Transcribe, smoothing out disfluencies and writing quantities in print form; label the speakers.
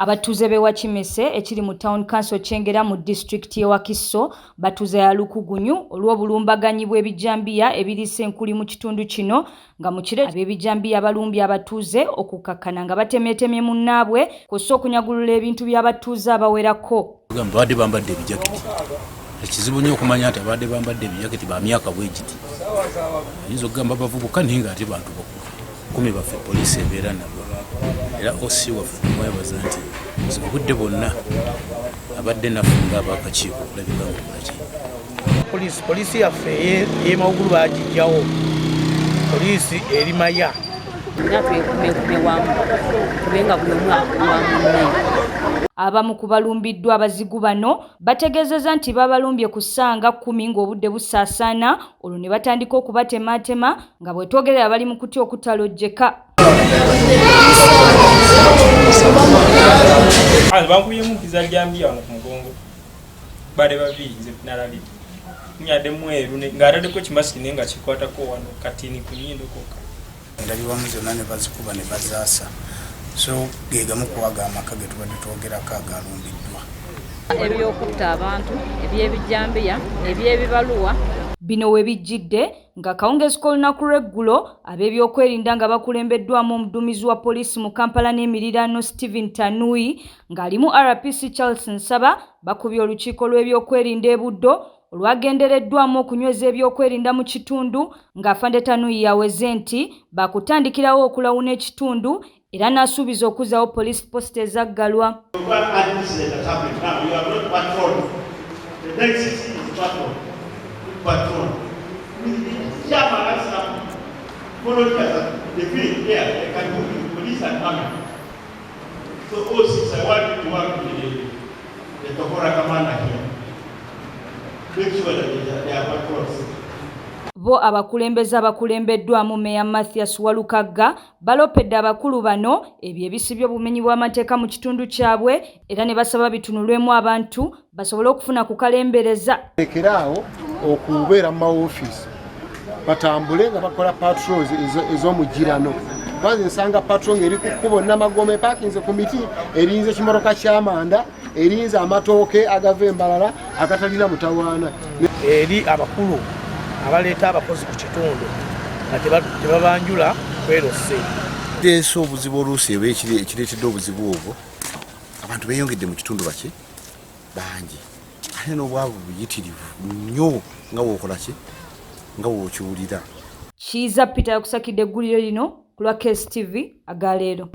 Speaker 1: Abatuuze b'e Wakimese ekiri mu Town Council Kyengera mu district y'e Wakiso batuuze ya lukugunyu olw'obulumbaganyi bw'ebijaambiya ebiriisa enkuli mu kitundu kino nga mu kiro ab'ebijaambiya balumbye abatuuze okukakkana nga batemeetemye munnaabwe kw'ossa okunyagulula ebintu by'abatuuze abawerako.
Speaker 2: Baadde bambadde ebijaketi. Ekizibu nnyo okumanya nti abadde bambadde ebijaketi ba myaka bwegiti. Ayinza okugamba bavubuka naye nga ate bantu bakulu. Kumi baffe poliisi ebeera nabo. Era osi waffe mwebaza nti obudde bwonna abadde nafunga ab'akakiiko okulabika ng'okulaki.
Speaker 3: Poliisi yaffe ey'emawugulu baagijjawo. Poliisi eri maya.
Speaker 4: Nga twekume wamu kubenga buli omu wamu.
Speaker 1: Abamu ku balumbiddwa abazigu bano bategeezezza nti babalumbye ku ssanga 10 ng'obudde busaasaana olwo ne batandika okubatemaatema nga bwe twogerera bali mu kutya okutalojjeka.
Speaker 5: Bankubye mu Bijaambiya ku mugongo bale babiri nze nalabye nyadde mweru ng'ataddeko kimasiki naye nga kikwatako wano katini ku nnyindo kokka.
Speaker 2: Endabirwamu zonna ne bazikuba ne bazaasa. So ge gamu ku amaka ge tubadde twogerako agalumbiddwa.
Speaker 4: Ebyokutta abantu, eby'ebijaambiya, eby'ebibaluwa.
Speaker 1: Bino we bijjidde nga kawungeezi k'olunaku lw'eggulo ab'ebyokwerinda nga bakulembeddwamu omuduumizi wa poliisi mu Kampala n'emiriraano Stephen Tanui ng'alimu RPC Charles Nsaba bakubye olukiiko lw'ebyokwerinda e Buddo olwagendereddwamu okunyweza ebyokwerinda mu kitundu ng'Afande Tanui yaweze nti bakutandikirawo okulawuna ekitundu era n'asuubiza okuzzaawo police post ezaggalwa. Bo abakulembeze abakulembeddwamu Meya Mathias Walukagga balopedde abakulu bano ebyo ebisibye obumenyi bw'amateeka mu kitundu kyabwe era ne basaba bitunulwemu abantu basobole okufuna ku kalembereza.
Speaker 6: Lekeraawo okubeera mu mawofiisi batambule nga bakola patrols ez'omugirano. Bazi nsanga patrol ng'eri ku kkubo Namagome parkinze ku miti erinze kimoroka ky'amanda erinze amatooke agava embalala agatalina mutawaana.
Speaker 3: Eri abakulu abaleeta abakozi ku kitundu nga tebabanjula kwerose.
Speaker 2: Deeso obuzibu oluusi eba ekireetedde obuzibu obwo abantu beeyongedde mu kitundu baki bangi ate n'obwavu buyitirivu nnyo nga wookola ki nga wookiwulira.
Speaker 1: Kiiza Peter yakusakidde egguliro lino ku lwa KSTV agaleero.